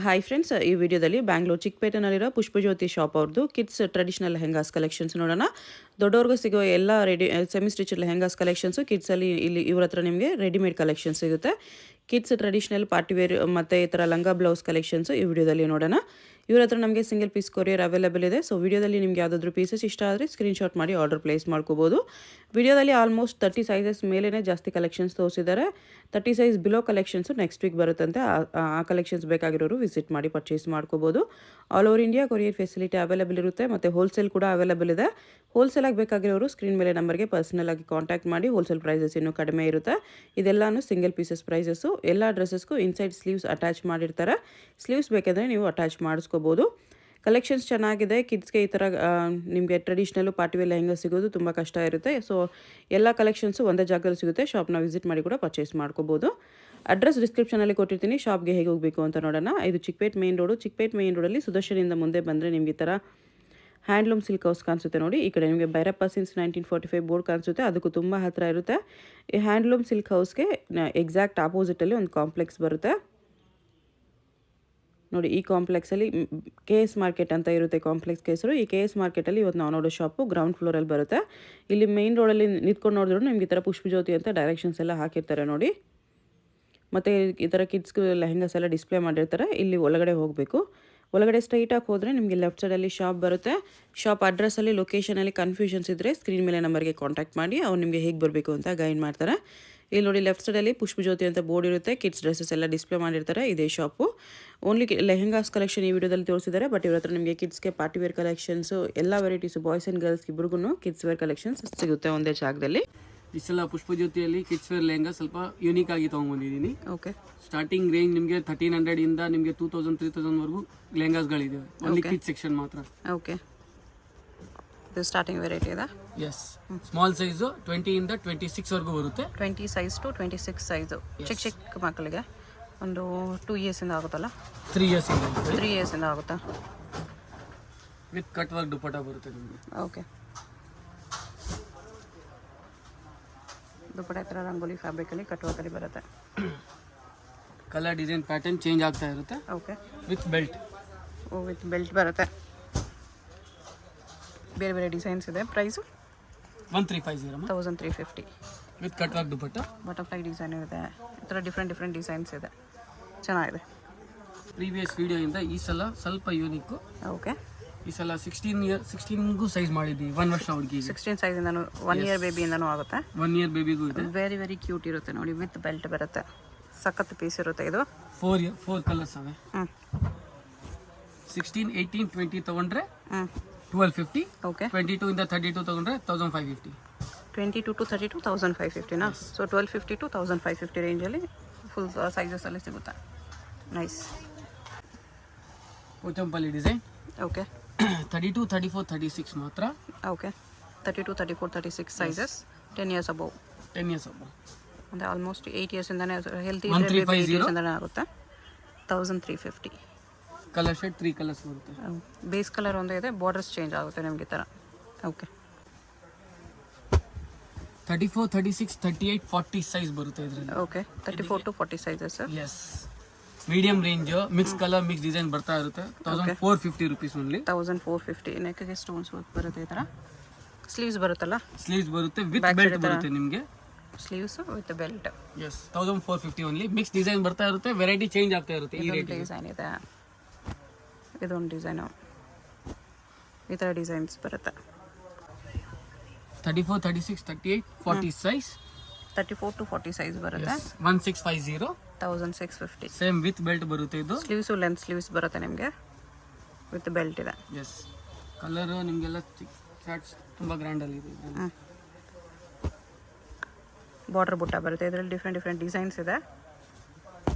Hi friends, ಈ ವಿಡಿಯೋದಲ್ಲಿ Bangalore ಚಿಕ್ಕಪೇಟೆನಲ್ಲಿರೋ ಪುಷ್ಪಜ್ಯೋತಿ shop ಅವ್ರದ್ದು ಕಿಡ್ಸ್ ಟ್ರೆಡಿಷನಲ್ ಲೆಹೆಂಗಾಸ್ ಕಲೆಕ್ಷನ್ಸ್ ನೋಡೋಣ. ದೊಡ್ಡವ್ರಿಗೂ ಸಿಗೋ ಎಲ್ಲ ಸೆಮಿ ಸ್ಟಿಚ್ ಲೆಹೆಂಗಾಸ್ ಕಲೆಕ್ಷನ್ಸು ಕಿಡ್ಸಲ್ಲಿ ಇಲ್ಲಿ ಇವ್ರ ಹತ್ರ ನಿಮಗೆ ರೆಡಿಮೇಡ್ ಕಲೆಕ್ಷನ್ ಸಿಗುತ್ತೆ. ಕಿಡ್ಸ್ ಟ್ರೆಡಿಷನಲ್ ಪಾರ್ಟಿವೇರ್ ಮತ್ತು ಈ ಥರ ಲಂಗ ಬ್ಲೌಸ್ ಕಲೆಕ್ಷನ್ಸು ಈ ವಿಡಿಯೋದಲ್ಲಿ ನೋಡೋಣ. ಇವ್ರ ಹತ್ರ ನಮಗೆ ಸಿಂಗಲ್ ಪೀಸ್ ಕೊರಿಯರ್ ಅವೈಲೇಬಲ್ ಇದೆ. ಸೊ ವಿಡಿಯೋದಲ್ಲಿ ನಿಮ್ಗೆ ಯಾವುದಾದ್ರೂ ಪೀಸಸ್ ಇಷ್ಟ ಆದರೆ ಸ್ಕ್ರೀನ್ಶಾಟ್ ಮಾಡಿ ಆರ್ಡರ್ ಪ್ಲೇಸ್ ಮಾಡ್ಕೋಬೋದು. ವಿಡಿಯೋದಲ್ಲಿ ಆಲ್ಮೋಸ್ಟ್ 30 ಸೈಜಸ್ ಮೇಲೇ ಜಾಸ್ತಿ ಕಲೆಕ್ಷನ್ಸ್ ತೋರಿಸಿದ್ದಾರೆ. 30 size below collections next week ಬರುತ್ತಂತೆ. ಆ ಕಲೆಕ್ಷನ್ಸ್ ಬೇಕಾಗಿರೋರು ವಿಸಿಟ್ ಮಾಡಿ ಪರ್ಚೇಸ್ ಮಾಡ್ಕೋಬೋದು. All over India courier facility available ಇರುತ್ತೆ ಮತ್ತು ಹೋಲ್ಸೇಲ್ ಕೂಡ ಅವೈಲೇಬಲ್ ಇದೆ. ಹೋಲ್ಸೇಲಾಗಿ ಬೇಕಾಗಿರೋರು ಸ್ಕ್ರೀನ್ ಮೇಲೆ ನಂಬರ್ಗೆ ಪರ್ಸನಲ್ ಆಗಿ ಕಾಂಟ್ಯಾಕ್ಟ್ ಮಾಡಿ. ಹೋಲ್ಸೇಲ್ ಪ್ರೈಸಸ್ ಇನ್ನೂ ಕಡಿಮೆ ಇರುತ್ತೆ. ಇದೆಲ್ಲಾನು ಸಿಂಗಲ್ ಪೀಸಸ್ ಪ್ರೈಸಸ್ಸು. ಎಲ್ಲ ಡ್ರೆಸ್ಸಸ್ಗೂ ಇನ್ಸೈಡ್ ಸ್ಲೀವ್ಸ್ ಅಟ್ಯಾಚ್ ಮಾಡಿರ್ತಾರೆ. ಸ್ಲೀವ್ಸ್ ಬೇಕೆಂದರೆ ನೀವು ಅಟ್ಯಾಚ್ ಮಾಡಿಸ್ಕೋಬೋದು. ಕಲೆಕ್ಷನ್ಸ್ ಚೆನ್ನಾಗಿದೆ. ಕಿಡ್ಸ್ಗೆ ಈ ಥರ ನಿಮಗೆ ಟ್ರೆಡಿಷ್ನಲ್ಲು ಪಾರ್ಟಿವೇರ್ ಲೆಹೆಂಗಾ ಸಿಗೋದು ತುಂಬ ಕಷ್ಟ ಇರುತ್ತೆ. ಸೊ ಎಲ್ಲ ಕಲೆಕ್ಷನ್ಸು ಒಂದೇ ಜಾಗದಲ್ಲಿ ಸಿಗುತ್ತೆ. ಶಾಪ್ನ ವಿಸಿಟ್ ಮಾಡಿ ಕೂಡ ಪರ್ಚೇಸ್ ಮಾಡ್ಕೋಬೋದು. ಅಡ್ರೆಸ್ ಡಿಸ್ಕ್ರಿಪ್ಷನಲ್ಲಿ ಕೊಟ್ಟಿರ್ತೀನಿ. ಶಾಪ್ಗೆ ಹೇಗೆ ಹೋಗಬೇಕು ಅಂತ ನೋಡೋಣ. ಇದು Chickpet main road. Chickpet main ರೋಡಲ್ಲಿ ಸುದರ್ಶನಿಂದ ಮುಂದೆ ಬಂದರೆ ನಿಮಗೆ ಈ ಥರ ಹ್ಯಾಂಡ್ಲೂಮ್ ಸಿಲ್ಕ್ ಹೌಸ್ ಕಾಣಿಸುತ್ತೆ ನೋಡಿ. ಈ ಕಡೆ ನಿಮಗೆ ಭೈರಪ್ಪ ಸಿನ್ಸ್ 1945 ಬೋರ್ಡ್ ಕಾಣಿಸುತ್ತೆ. ಅದಕ್ಕೂ ತುಂಬ ಹತ್ತಿರ ಇರುತ್ತೆ. ಈ ಹ್ಯಾಂಡ್ಲೂಮ್ ಸಿಲ್ಕ್ ಹೌಸ್ಗೆ ಎಕ್ಸಾಕ್ಟ್ ಆಪೋಸಿಟಲ್ಲಿ ಒಂದು ಕಾಂಪ್ಲೆಕ್ಸ್ ಬರುತ್ತೆ ನೋಡಿ. ಈ ಕಾಂಪ್ಲೆಕ್ಸಲ್ಲಿ KS ಮಾರ್ಕೆಟ್ ಅಂತ ಇರುತ್ತೆ ಕಾಂಪ್ಲೆಕ್ಸ್ ಹೆಸರು. ಈ KS ಮಾರ್ಕೆಟಲ್ಲಿ ಇವತ್ತು ನಾವು ನೋಡೋ ಶಾಪು ಗ್ರೌಂಡ್ ಫ್ಲೋರಲ್ಲಿ ಬರುತ್ತೆ. ಇಲ್ಲಿ ಮೇನ್ ರೋಡಲ್ಲಿ ನಿಂತ್ಕೊಂಡು ನೋಡಿದ್ರು ನಿಮ್ಗೆ ಈ ಥರ ಪುಷ್ಪಜ್ಯೋತಿ ಅಂತ ಡೈರೆಕ್ಷನ್ಸ್ ಎಲ್ಲ ಹಾಕಿರ್ತಾರೆ ನೋಡಿ. ಮತ್ತು ಈ ಥರ ಕಿಡ್ಸ್ಗೆ ಲೆಹೆಂಗಾಸ್ ಎಲ್ಲ ಡಿಸ್ಪ್ಲೇ ಮಾಡಿರ್ತಾರೆ. ಇಲ್ಲಿ ಒಳಗಡೆ ಹೋಗಬೇಕು. ಒಳಗಡೆ ಸ್ಟ್ರೈಟಾಗಿ ಹೋದರೆ ನಿಮಗೆ ಲೆಫ್ಟ್ ಸೈಡಲ್ಲಿ ಶಾಪ್ ಬರುತ್ತೆ. ಶಾಪ್ ಅಡ್ರೆಸ್ಸಲ್ಲಿ ಲೊಕೇಶನಲ್ಲಿ ಕನ್ಫ್ಯೂಷನ್ಸ್ ಇದ್ದರೆ ಸ್ಕ್ರೀನ್ ಮೇಲೆ ನಂಬರ್ಗೆ ಕಾಂಟ್ಯಾಕ್ಟ್ ಮಾಡಿ. ಅವ್ರು ನಿಮಗೆ ಹೇಗೆ ಬರಬೇಕು ಅಂತ ಗೈಡ್ ಮಾಡ್ತಾರೆ. ಇಲ್ಲಿ ನೋಡಿ ಲೆಫ್ಟ್ ಸೈಡಲ್ಲಿ ಪುಷ್ಪಜ್ಯೋತಿ ಅಂತ ಬೋರ್ಡ್ ಇರುತ್ತೆ. ಕಿಡ್ಸ್ ಡ್ರೆಸ್ಸಸ್ ಎಲ್ಲ ಡಿಸ್ಪ್ಲೇ ಮಾಡಿರ್ತಾರೆ. ಇದೇ ಶಾಪು. ಓನ್ಲಿ ಲೆಹೆಂಗಾಸ್ ಕಲೆಕ್ಷನ್ ಈ ವಿಡಿಯೋದಲ್ಲಿ ತೋರಿಸಿದ್ದಾರೆ. ಬಟ್ ಇವ್ರ ಹತ್ರ ನಿಮಗೆ ಕಿಡ್ಸ್ಗೆ ಪಾರ್ಟಿವೇರ್ ಕಲೆಕ್ಷನ್ಸು ಎಲ್ಲ ವೆರೈಟೀಸು ಬಾಯ್ಸ್ ಆ್ಯಂಡ್ ಗರ್ಲ್ಸ್ ಇಬ್ಬರಿಗೂ ಕಿಡ್ಸ್ ವೇರ್ ಕಲೆಕ್ಷನ್ಸ್ ಸಿಗುತ್ತೆ ಒಂದೇ ಜಾಗದಲ್ಲಿ. ಈ ಸಲ ಪುಷ್ಪಜ್ಯೋತಿಯಲ್ಲಿ ಕಿಡ್ಸ್ ವೇರ್ ಲೆಹಂಗಾ ಸ್ವಲ್ಪ ಯೂನಿಕ್ ಆಗಿ ತೊಗೊಂಡ್ಬಂದಿದ್ದೀನಿ. ಓಕೆ. ಸ್ಟಾರ್ಟಿಂಗ್ ರೇಂಜ್ ನಿಮಗೆ 1300 ಇಂದ ನಿಮಗೆ 2000 3000 ವರೆಗೂ ಲೆಹಂಗಾಸ್ಗಳಿದೆ. ಓನ್ಲಿ ಕಿಡ್ಸ್ ಸೆಕ್ಷನ್ ಮಾತ್ರ. ಓಕೆ. ಇದು ಸ್ಟಾರ್ಟಿಂಗ್ ವೆರೈಟಿ ಇದೆ. ಎಸ್. ಸ್ಮಾಲ್ ಸೈಜು 20 ಇಂದ 26 ವರೆಗೂ ಬರುತ್ತೆ. 20 ಸೈಜ್ ಟು 26 ಸೈಜು. ಚಿಕ್ಕ ಮಕ್ಕಳಿಗೆ ಒಂದು 2 ಇಯರ್ಸ್ ಇಂದ ಆಗುತ್ತಲ್ಲ. 3 ಇಯರ್ಸ್ ಇಂದ 3 ಇಯರ್ಸ್ ಇಂದ ಆಗುತ್ತಾ. ವಿತ್ ಕಟ್ ವರ್ಕ್ ದುಪಟ್ಟ ಬರುತ್ತೆ ನಿಮಗೆ. ಓಕೆ. ದುಪಟ್ಟ ಥರ ರಂಗೋಲಿ ಫ್ಯಾಬ್ರಿಕಲ್ಲಿ ಕಟ್ ವರ್ಕಲ್ಲಿ ಬರುತ್ತೆ. ಕಲರ್ ಡಿಸೈನ್ ಪ್ಯಾಟರ್ನ್ ಚೇಂಜ್ ಆಗ್ತಾ ಇರುತ್ತೆ. Okay. With belt. With belt ಬರುತ್ತೆ. ಬೇರೆ ಬೇರೆ ಡಿಸೈನ್ಸ್ ಇದೆ. Price 1350 1350 with cut work dupatta. Butterfly design ಇದೆ. ಈ ಥರ ಡಿಫ್ರೆಂಟ್ ಡಿಸೈನ್ಸ್ ಇದೆ. ಚೆನ್ನಾಗಿದೆ. ಪ್ರೀವಿಯಸ್ ವಿಡಿಯೋಯಿಂದ ಈ ಸಲ ಸ್ವಲ್ಪ ಯೂನಿಕ್ಕು. ಓಕೆ. ಈ ಸಲ 16ಗೂ ಸೈಜ್ ಮಾಡಿದ್ದೀವಿ. 1 ವರ್ಷ ಹುಡುಗಿ. 16 ಸೈಜಿಂದನೂ 1 ಇಯರ್ ಬೇಬಿಯಿಂದನೂ ಆಗುತ್ತೆ. 1 ಇಯರ್ ಬೇಬಿಗೂ ಇದೆ. ವೆರಿ ಕ್ಯೂಟ್ ಇರುತ್ತೆ ನೋಡಿ. ವಿತ್ ಬೆಲ್ಟ್ ಬರುತ್ತೆ. ಸಖತ್ ಪೀಸ್ ಇರುತ್ತೆ ಇದು. 4 ಕಲರ್ಸ್ ಅವೆ. 16, 18, 20 ತಗೊಂಡ್ರೆ 1250. ಓಕೆ. 22 ಇಂದ 32 ತಗೊಂಡ್ರೆ 1550. 22 to 32 1550ನಾ. ಸೊ 1250 to 1550 ರೇಂಜಲ್ಲಿ ಫುಲ್ ಸೈಜಸಲ್ಲಿ ಸಿಗುತ್ತೆ. ನೈಸ್. ಪೋಚಂಪಲ್ಲಿ ಡಿಸೈನ್. ಓಕೆ. 32, 34, 36 ಮಾತ್ರ. Okay. 32, 34, 36 sizes. 10 years above. 10 years above ಅಂದರೆ ಆಲ್ಮೋಸ್ಟ್ 8 ಇಯರ್ಸಿಂದನೇ ಹೆಲ್ತಿ 1350 ಆಗುತ್ತೆ. 1350. ಕಲರ್ ಶೇಡ್ 3 ಕಲರ್ಸ್ ಬರುತ್ತೆ. ಬೇಸ್ ಕಲರ್ ಒಂದೇ ಇದೆ. ಬಾರ್ಡರ್ಸ್ ಚೇಂಜ್ ಆಗುತ್ತೆ ನಿಮಗೆ ಈ ಥರ. ಓಕೆ. 34, 36, 38, 40 ಸೈಜ್ ಬರುತ್ತೆ ಇದರಲ್ಲಿ. Okay. 34 to 40 sizes. Yes. Medium range mix colour mix design ಬರ್ತಾ ಇರುತ್ತೆ. 1450 ರುಪೀಸ್ ಓನ್ಲಿ. 1450. ನೆಕ್ಗೆ ಸ್ಟೋನ್ಸ್ ವರ್ಕ್ ಬರುತ್ತೆ ಈ ಥರ. ಸ್ಲೀವ್ಸ್ ಬರುತ್ತಲ್ಲ. ಸ್ಲೀವ್ಸ್ ಬರುತ್ತೆ ವಿತ್ ಬೆಲ್ಟ್ ಬರುತ್ತೆ ನಿಮಗೆ. Sleeves with belt. Yes. 1450 only. Mix design ಬರ್ತಾ ಇರುತ್ತೆ. ವೆರೈಟಿ ಚೇಂಜ್ ಆಗ್ತಾ ಇರುತ್ತೆ. ಈ ರೇಟ್ ಡಿಸೈನ್ ಇದೆ. ಇದೊಂದು ಡಿಸೈನು. ಈ ಥರ ಡಿಸೈನ್ಸ್ ಬರುತ್ತೆ. 34, 36, 38, 40 ಸೈಜ್. 34 to 40 ಸೈಜ್ ಬರುತ್ತೆ. 1650. 1650. ಸೇಮ್ ವಿತ್ ಬೆಲ್ಟ್ ಬರುತ್ತೆ ಇದು. ಸ್ಲೀವ್ಸು ಲೆಂತ್ ಸ್ಲೀವ್ಸ್ ಬರುತ್ತೆ ನಿಮಗೆ. ವಿತ್ ಬೆಲ್ಟ್ ಇದೆ. ಎಸ್. ಕಲರ್ ನಿಮಗೆಲ್ಲ ಚಾರ್ಟ್ಸ್ ತುಂಬ ಗ್ರ್ಯಾಂಡಲ್ಲಿ ಇದೆ. ಬಾರ್ಡರ್ ಬುಟ್ಟ ಬರುತ್ತೆ. ಇದರಲ್ಲಿ ಡಿಫ್ರೆಂಟ್ ಡಿಸೈನ್ಸ್ ಇದೆ.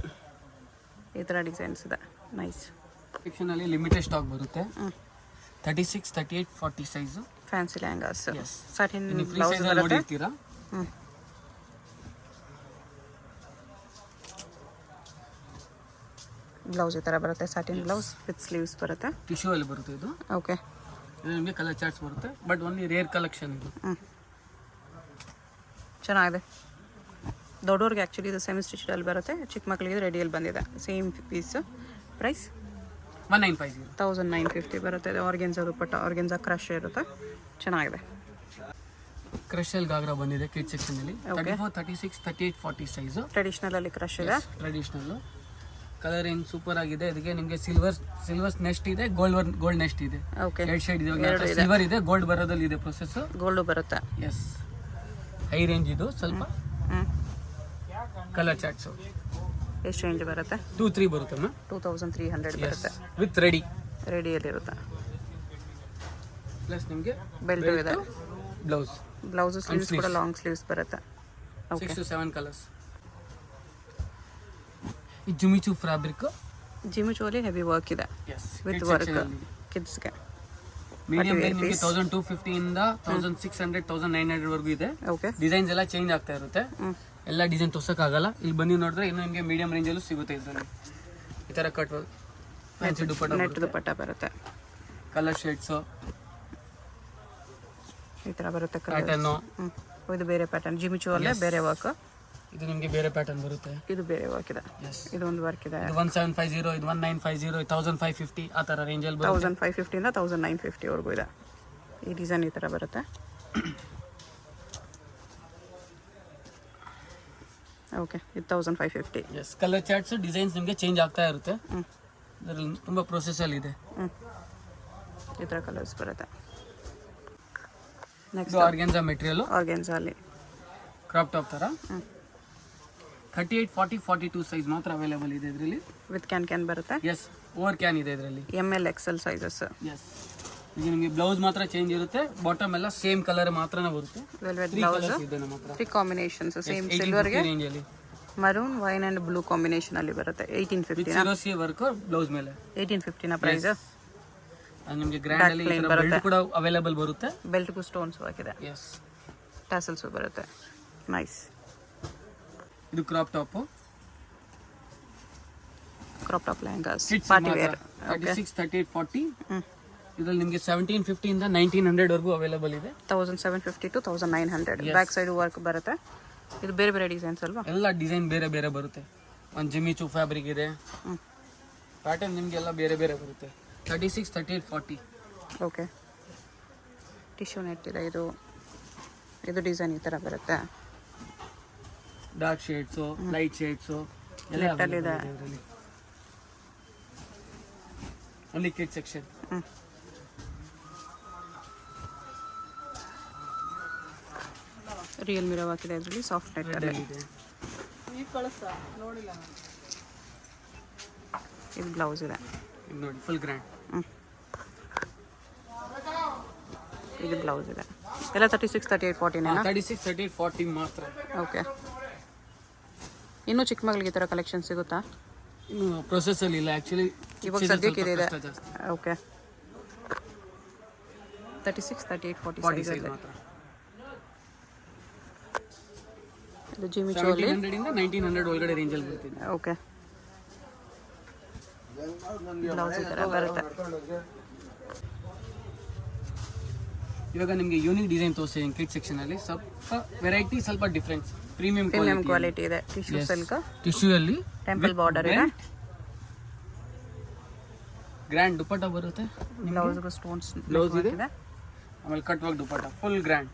ಈ ಥರ ಡಿಸೈನ್ಸ್ ಇದೆ. ನೈಸ್. ಸೆಕ್ಷನಲ್ಲಿ ಲಿಮಿಟೆಡ್ ಸ್ಟಾಕ್ ಬರುತ್ತೆ. 36, 38, 40 size. Fancy lehengas. Satin blouse ಬರುತ್ತೆ. ಬ್ಲೌಸ್ ಈ ಥರ ಬರುತ್ತೆ. ಸಾಟಿನ್ ಬ್ಲೌಸ್ ವಿತ್ ಸ್ಲೀವ್ಸ್ ಬರುತ್ತೆ. ಟಿಶ್ಯೂ ಅಲ್ಲಿ ಬರುತ್ತೆ ಇದು. ಓಕೆ. ನಿಮಗೆ ಕಲರ್ ಚಾರ್ಟ್ಸ್ ಬರುತ್ತೆ. ಬಟ್ ಓನ್ಲಿ ರೇರ್ ಕಲೆಕ್ಷನ್ ಇದು. ಚೆನ್ನಾಗಿದೆ. ದೊಡ್ಡವ್ರಿಗೆ ಆ್ಯಕ್ಚುಲಿ ಇದು ಸೆಮಿ ಸ್ಟಿಚಲ್ಲಿ ಬರುತ್ತೆ. ಚಿಕ್ಕ ಮಕ್ಕಳಿಗೆ ರೆಡಿಯಲ್ಲಿ ಬಂದಿದೆ. Same piece price 1950. 1950 ಬರುತ್ತೆ. ಇದು ಆರ್ಗೆನ್ಸಾ ದುಪ್ಪಟ್ಟ, ಆರ್ಗೆನ್ಸಾ ಕ್ರಶ್ ಇರುತ್ತೆ, ಚೆನ್ನಾಗಿದೆ. ಕ್ರಶಲ್ ಗಾಗ್ರಾ ಬಂದಿದೆ ಕಿಡ್ ಸೆಕ್ಷನ್ ಅಲ್ಲಿ. 34, 36, 38, 40 ಸೈಜ್. ಟ್ರೆಡಿಷನಲ್ ಅಲ್ಲಿ ಕ್ರಶ್ ಇದೆ. ಟ್ರೆಡಿಷನಲ್ ಕಲರ್ ಏನು ಸೂಪರ್ ಆಗಿದೆ. ಇದಕ್ಕೆ ನಿಮಗೆ ಸಿಲ್ವರ್ ನೆಸ್ಟ್ ಇದೆ, ಗೋಲ್ಡ್ ನೆಸ್ಟ್ ಇದೆ. ಓಕೆ, ಎರಡು ಶೇಡ್ ಇದೆ. ಸಿಲ್ವರ್ ಇದೆ, ಗೋಲ್ಡ್ ಬರೋದಲ್ಲಿ ಇದೆ ಪ್ರೊಸೆಸ್. ಗೋಲ್ಡು ಬರುತ್ತೆ. ಎಸ್, ಹೈ ರೇಂಜ್ ಇದು ಸ್ವಲ್ಪ. ಕಲರ್ ಚಾರ್ಟ್ಸ್ ಎಷ್ಟು ರೇಂಜ್ ಬರುತ್ತೆ? 2-3 ಬರುತ್ತೆ ಅಮ್ಮ. 2300 ಬರುತ್ತೆ. ವಿತ್ ರೆಡಿಯಲ್ಲಿರುತ್ತೆ. ಪ್ಲಸ್ ನಿಮಗೆ ಬೆಲ್ಟ್ ಇದೆ. ಬ್ಲೌಸ್ ಸ್ಲೀವ್ಸ್ ಕೂಡ ಲಾಂಗ್ ಸ್ಲೀವ್ಸ್ ಬರುತ್ತೆ. 6 to 7 ಕಲರ್ಸ್. ಈ ಜುಮಿಚು ಫ್ಯಾಬ್ರಿಕ್, ಜಿಮಿಚುವಲ್ಲಿ ಹೆವಿ ವರ್ಕ್ ಇದೆ ವಿತ್ ವರ್ಕ್ ಕಿಡ್ಸ್ಗೆ. ಮೀಡಿಯಂ ರೇಂಜ್ ನಿಮಗೆ 1250 ಇಂದ 1600, 1900 ವರೆಗೂ ಇದೆ. ಓಕೆ, ಡಿಸೈನ್ಸ್ ಎಲ್ಲ ಚೇಂಜ್ ಆಗ್ತಾ ಇರುತ್ತೆ. ಎಲ್ಲ ಡಿಸೈನ್ ತೋರ್ಸಕ್ಕಾಗಲ್ಲ. ಇಲ್ಲಿ ಬಂದು ನೋಡಿದ್ರೆ ಇನ್ನು ನಿಮಗೆ ಮೀಡಿಯಂ ರೇಂಜಲ್ಲೂ ಸಿಗುತ್ತೆ. ಇದರಲ್ಲಿ ಈ ಥರ ಕಟ್ ಫ್ಯಾನ್ಸಿ ದುಪ್ಪಟ್ಟ, ನೆಟ್ ದುಪ್ಪಟ್ಟ ಬರುತ್ತೆ. ಕಲರ್ ಶೇಡ್ಸು ಈ ಥರ ಬರುತ್ತೆ. ಪ್ಯಾಟರ್ನು ಇದು ಬೇರೆ ಪ್ಯಾಟರ್ನ್. ಜಿಮಿಚುವಲ್ಲೇ ಬೇರೆ ವರ್ಕ್. ಇದು ನಿಮಗೆ ಬೇರೆ ಪ್ಯಾಟರ್ನ್ ಬರುತ್ತೆ. ಇದು ಬೇರೆ ವರ್ಕ್ ಇದೆ. ಇದು ಒಂದು ವರ್ಕ್ ಇದೆ. ಇದು 1750, ಇದು 1950, 1550 ಆ ಥರ ರೇಂಜಲ್ಲಿ ಬರುತ್ತೆ. 1550 ಇಂದ 1950 ವರೆಗೂ ಇದೆ. ಈ ಡಿಸೈನ್ ಈ ಥರ ಬರುತ್ತೆ. ಓಕೆ, ಇದು 1550. ಎಸ್, ಕಲರ್ ಚಾರ್ಟ್ಸ್ ಡಿಸೈನ್ಸ್ ನಿಮಗೆ ಚೇಂಜ್ ಆಗ್ತಾ ಇರುತ್ತೆ. ಇದರಲ್ಲಿ ತುಂಬ ಪ್ರೊಸೆಸಲ್ಲಿ ಇದೆ. ಈ ಥರ ಕಲರ್ಸ್ ಬರುತ್ತೆ. ಇದು ನೆಕ್ಸ್ಟ್ ಆರ್ಗೆನ್ಸಾ ಮೆಟೀರಿಯಲ್, ಆರ್ಗೆನ್ಸಾ ಅಲ್ಲಿ ಕ್ರಾಪ್ ಟಾಪ್ ಥರ. 38, 40, 42 ಸೈಜ್ ಮಾತ್ರ ಅವೈಲೇಬಲ್ ಇದೆ ಇದರಲ್ಲಿ. ವಿತ್ ಕ್ಯಾನ್ ಬರುತ್ತೆ. ಎಸ್, ಓವರ್ ಕ್ಯಾನ್ ಇದೆ ಇದರಲ್ಲಿ. ML XL sizes. ಎಸ್, ಈಗ ನಿಮಗೆ ಬ್ಲೌಸ್ ಮಾತ್ರ ಚೇಂಜ್ ಇರುತ್ತೆ. ಬಾಟಮ್ ಎಲ್ಲ ಸೇಮ್ ಕಲರ್ ಮಾತ್ರನೇ ಬರುತ್ತೆ. ವೆಲ್ವೆಟ್ ಬ್ಲೌಸ್, ಇದೆ ನಮ್ಮ ಹತ್ರ. 3 ಕಾಂಬಿನೇಷನ್ಸ್ ಸೇಮ್ ಸಿಲ್ವರ್ಗೆ ರೇಂಜಲ್ಲಿ maroon, wine and blue combination ಅಲ್ಲಿ ಬರುತ್ತೆ. 1850 ವರ್ಕ್ ಬ್ಲೌಸ್ ಮೇಲೆ 1850 ನ ಪ್ರೈಸ್. ನಿಮಗೆ ಗ್ರ್ಯಾಂಡ್ ಅಲ್ಲಿ ಬೆಲ್ಟ್ ಕೂಡ ಅವೈಲೇಬಲ್ ಬರುತ್ತೆ. ಬೆಲ್ಟ್ಗೂ ಸ್ಟೋನ್ಸ್ ಹಾಕಿದೆ. ಎಸ್, ಟ್ಯಾಸಲ್ಸ್ ಬರುತ್ತೆ. ನೈಸ್. ಇದು crop top, crop top lehengas, party wear. 36, 38, 40. ಇದರಲ್ಲಿ ನಿಮಗೆ 1750 ಇಂದ 1900 ವರೆಗೂ ಅವೈಲೇಬಲ್ ಇದೆ. 1750 to 1900. ಬ್ಯಾಕ್ ಸೈಡ್ ವರ್ಕ್ ಬರುತ್ತೆ. ಇದು ಬೇರೆ ಬೇರೆ ಡಿಸೈನ್ಸ್ ಅಲ್ವಾ? ಎಲ್ಲ ಡಿಸೈನ್ ಬೇರೆ ಬೇರೆ ಬರುತ್ತೆ. ಒಂದು ಜಿಮಿಚು ಫ್ಯಾಬ್ರಿಕ್ ಇದೆ. ಪ್ಯಾಟರ್ನ್ ನಿಮಗೆಲ್ಲ ಬೇರೆ ಬೇರೆ ಬರುತ್ತೆ. 36, 38, 40. ಓಕೆ, ಟಿಶ್ಯೂ ನೆಟ್ ಇದೆ. ಇದು ಡಿಸೈನ್ ಈ ಥರ ಬರುತ್ತೆ. ಡಾರ್ಕ್ ಶೇಡ್ಸು, ಲೈಟ್ ಶೇಡ್ಸು ಎಲ್ಲ ನೆಟ್ಟಲ್ಲಿ ಇದೆ. Only kid section. Real mirror ಹಾಕಿದೆ ಇದರಲ್ಲಿ. ಸಾಫ್ಟ್ ನೆಟ್ ಅಲ್ಲಿ ಇದೆ. ಇದು ಬ್ಲೌಸ್ ಇದೆ. ಇದು ನೋಡಿ ಫುಲ್ ಗ್ರ್ಯಾಂಡ್. ಇದು ಬ್ಲೌಸ್ ಇದೆ. ಎಲ್ಲ 36, 38, 40 ನೇನಾ? 36, 38, 40 ಮಾತ್ರ. ಓಕೆ, ಇನ್ನೂ ಚಿಕ್ಕ ಮಗಳಿಗೆ ಈ ಥರ ಕಲೆಕ್ಷನ್ ಸಿಗುತ್ತಾ? ಇನ್ನು ಪ್ರೊಸೆಸಲ್ಲಿ ಇಲ್ಲ ಆ್ಯಕ್ಚುಲಿ. ಇವಾಗ ಸದ್ಯಕ್ಕೆ ಇದೆ. ಓಕೆ, 36, 38, 40 ಸೈಜ್ ಮಾತ್ರ. ಇದು ಜಿಮಿಚುವಲ್ಲಿ 1700 ಇಂದ 1900 ಒಳಗಡೆ ರೇಂಜಲ್ಲಿ ಬರ್ತಿದೆ. ಓಕೆ, ಬ್ಲೌಸ್ ಈ ಥರ ಬರುತ್ತೆ. ಇವಾಗ ನಿಮಗೆ ಯೂನಿಕ್ ಡಿಸೈನ್ ತೋರಿಸ್ತೀನಿ ಕಿಡ್ ಸೆಕ್ಷನ್ ಅಲ್ಲಿ. ಸ್ವಲ್ಪ ವೆರೈಟಿ, ಸ್ವಲ್ಪ ಡಿಫ್ರೆನ್ಸ್. ಪ್ರೀಮಿಯಂ ಕ್ವಾಲಿಟಿ ಇದೆ. ಟಿಶ್ಯೂ ಸಿಲ್ಕ್, ಟಿಶ್ಯೂ ಅಲ್ಲಿ ಟೆಂಪಲ್ ಬಾರ್ಡರ್ ಇದೆ. ಗ್ರ್ಯಾಂಡ್ ದುಪ್ಪಟ್ಟ ಬರುತ್ತೆ. ಬ್ಲೌಸ್ಗೂ ಸ್ಟೋನ್ಸ್ ಬ್ಲೌಸ್ ಇದೆ. ಆಮೇಲೆ ಕಟ್ ವರ್ಕ್ ದುಪ್ಪಟ್ಟ ಫುಲ್ ಗ್ರ್ಯಾಂಡ್.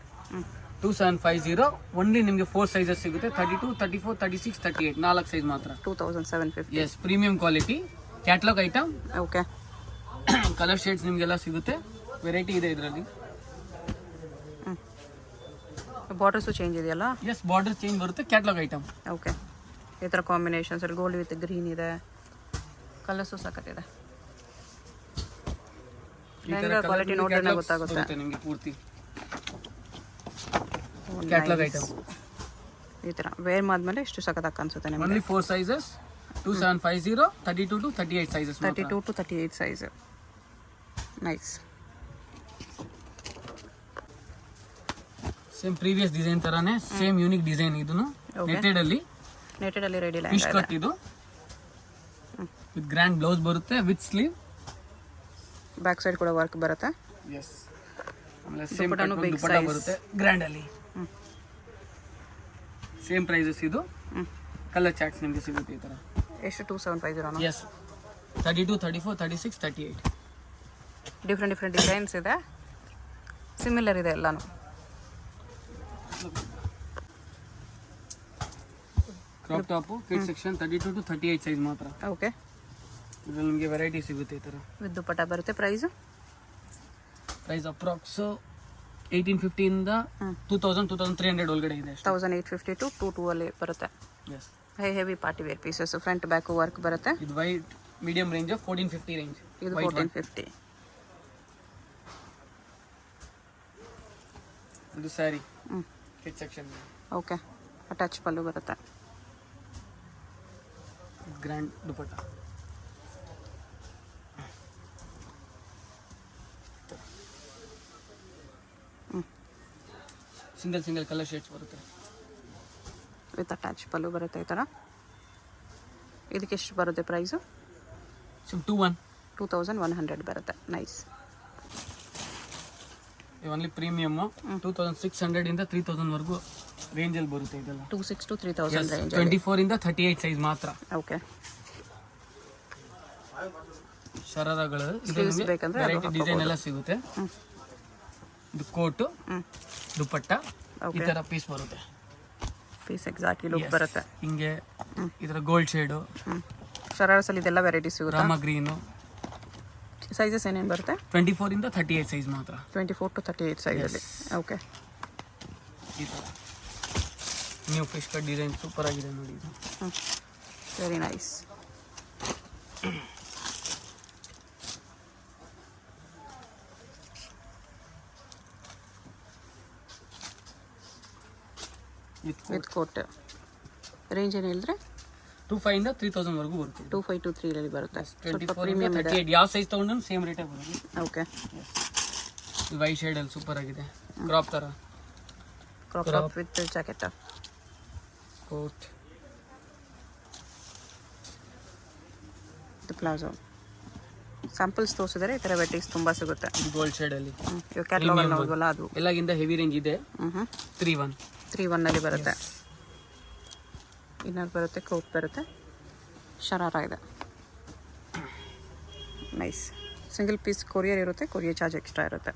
2750. ಓನ್ಲಿ ನಿಮಗೆ 4 ಸೈಜಸ್ ಸಿಗುತ್ತೆ. 32, 34, 36, 38 4 ಸೈಜ್ ಮಾತ್ರ. 2750. Yes, premium quality catalogue item. Okay, colour shades ನಿಮಗೆಲ್ಲ ಸಿಗುತ್ತೆ. ವೆರೈಟಿ ಇದೆ ಇದರಲ್ಲಿ. ಬಾರ್ಡರ್ಸು ಚೇಂಜ್ ಇದೆಯಲ್ಲ? ಎಸ್, ಬಾರ್ಡರ್ ಚೇಂಜ್ ಬರುತ್ತೆ. Catalogue item. ಓಕೆ, ಈ ಥರ ಕಾಂಬಿನೇಷನ್ಸ್ ಅಲ್ಲಿ ಗೋಲ್ಡ್ ವಿತ್ ಗ್ರೀನ್ ಇದೆ. ಕಲರ್ಸು ಸಖತ್ತಿದೆ. ಕ್ವಾಲಿಟಿ ನೋಡಿದ್ರೆ ಗೊತ್ತಾಗುತ್ತೆ ನಿಮಗೆ ಪೂರ್ತಿ ಕ್ಯಾಟ್ಲಾಗ್ ಐಟಮ್. ಈ ಥರ ವೇರ್ ಮಾಡಿದ್ಮೇಲೆ ಎಷ್ಟು ಸಖತ್ತಾಗಿ ಅನ್ಸುತ್ತೆ ನಿಮಗೆ. Only 4 sizes. 2750, 32 to 38 sizes. 32 to 38 size. Nice. Same previous design ತರಾನೇ ಸೇಮ್ ಯೂನಿಕ್ ಡಿಸೈನ್. ಇದನ್ನು ನೆಟೆಡ್ ಅಲ್ಲಿ ರೆಡಿ ಫಿಶ್ ಕಟ್. ಇದು ವಿತ್ ಗ್ರ್ಯಾಂಡ್ ಬ್ಲೌಸ್ ಬರುತ್ತೆ ವಿತ್ ಸ್ಲೀವ್. ಬ್ಯಾಕ್ ಸೈಡ್ ಕೂಡ ವರ್ಕ್ ಬರುತ್ತೆ. ಎಸ್, ಆಮೇಲೆ ಸೇಮ್ ದುಪ್ಪಟ್ಟ ಬರುತ್ತೆ ಗ್ರ್ಯಾಂಡ್ ಅಲ್ಲಿ. Same prices. ಇದು ಕಲರ್ ಚಾರ್ಟ್ಸ್ ನಿಮಗೆ ಸಿಗುತ್ತೆ ಈ ತರ. ಎಷ್ಟು? 2750. ಎಸ್, 32, 34, 36, 38. ಡಿಫ್ರೆಂಟ್ ಡಿಸೈನ್ಸ್ ಇದೆ, ಸಿಮಿಲರ್ ಇದೆ ಎಲ್ಲಾನು. Crop top kid section 32 to 38 size ಮಾತ್ರ. ಓಕೆ, ಇದ್ರಲ್ಲಿ ನಿಮಗೆ ವೆರೈಟಿ ಸಿಗುತ್ತೆ ಈ ಥರ. ವಿತ್ ದುಪಟ್ಟ ಬರುತ್ತೆ. ಪ್ರೈಸು ಅಪ್ರಾಕ್ಸ್ 1850 ಇಂದ 2000, 2300 ಒಳಗಡೆ ಇದೆ. 1850 to 22 ಅಲ್ಲಿ ಬರುತ್ತೆ. Yes, heavy party wear pieces, front back work ಬರುತ್ತೆ. ಇದು ವೈಟ್ ಮೀಡಿಯಂ ರೇಂಜ್ 1450 ರೇಂಜ್. ಇದು 1450. ಇದು sari kid section. Okay, attach pallu ಬರುತ್ತೆ. Grand dupatta. Single colour shades ಬರುತ್ತೆ. ವಿತ್ ಅಟ್ಯಾಚ್ ಪಲ್ಲು ಬರುತ್ತೆ ಈ ಥರ. ಇದಕ್ಕೆ ಎಷ್ಟು ಬರುತ್ತೆ ಪ್ರೈಸು? 2100 ಬರುತ್ತೆ. ನೈಸ್. ಓನ್ಲಿ ಪ್ರೀಮಿಯಮ್ 2600 ಇಂದ 3000 ವರೆಗೂ ರೇಂಜಲ್ಲಿ ಬರುತ್ತೆ ಇದೆಲ್ಲ. 2600 to 3000 ರೇಂಜ್. 24 ಇಂದ 38 ಸೈಜ್ ಮಾತ್ರ. ಓಕೆ, ಶರಾರಗಳು ಬೇಕಂದ್ರೆ ವೆರೈಟಿ ಡಿಸೈನ್ ಎಲ್ಲ ಸಿಗುತ್ತೆ. ಇದು ಕೋಟು, ದುಪಟ್ಟ, ಈ ತರ ಪೀಸ್ ಬರುತ್ತೆ. ಪೀಸ್ ಎಕ್ಸಾಕ್ಟ್ಲಿ ಲುಕ್ ಬರುತ್ತೆ. ಹಿಂಗೆ ಇದರ ಗೋಲ್ಡ್ ಶೇಡು, ಶರಾರಸಲ್ಲಿ ಇದೆಲ್ಲ ವೆರೈಟಿ ಸಿಗುತ್ತೆ. ರಾಮ ಗ್ರೀನು. ಸೈಜಸ್ ಏನೇನು ಬರುತ್ತೆ? 24 ಇಂದ 38 ಸೈಜ್ ಮಾತ್ರ. 24 to 38 ಸೈಜಲ್ಲಿ. ಓಕೆ, ಈ ಥರ new fish cut design super ಆಗಿದೆ ನೋಡಿ ಇದು. Very nice. With coat. Range ಏನು ಹೇಳಿದ್ರೆ? 25 ಇಂದ 3000 ವರೆಗೂ ಬರುತ್ತೆ. 25 to 3 ಅಲ್ಲಿ ಬರುತ್ತೆ. 24 ಇಂದ 38 ಯಾವ ಸೈಜ್ ತಗೊಂಡ್ರು ಸೇಮ್ ರೇಟೇ ಬರುತ್ತೆ. ಓಕೆ, ಇದು ವೈಟ್ ಶೇಡಲ್ಲಿ ಸೂಪರ್ ಆಗಿದೆ. ಕ್ರಾಪ್ ಥರ crop top with jacket, coat, ಇದು ಪ್ಲಾಜೋ. ಸ್ಯಾಂಪಲ್ಸ್ ತೋರಿಸಿದರೆ ಈ ಥರ ವೆರೈಟೀಸ್ ತುಂಬ ಸಿಗುತ್ತೆ. ಇದು ಗೋಲ್ಡ್ ಶೇಡಲ್ಲಿ. ಇವಾಗ ಕ್ಯಾಟ್ಲಾಗ್ ನೋಡ್ವಲ್ಲ ಅದು. ಎಲ್ಲಗಿಂತ ಹೆವಿ ರೇಂಜ್ ಇದೆ. 31 ಅಲ್ಲಿ ಬರುತ್ತೆ. ಇನ್ನರ್ ಬರುತ್ತೆ, ಕೋಟ್ ಬರುತ್ತೆ, ಶರಾರ ಇದೆ. ನೈಸ್. ಸಿಂಗಲ್ ಪೀಸ್ ಕೊರಿಯರ್ ಇರುತ್ತೆ, ಕೊರಿಯರ್ ಚಾರ್ಜ್ ಎಕ್ಸ್ಟ್ರಾ ಇರುತ್ತೆ.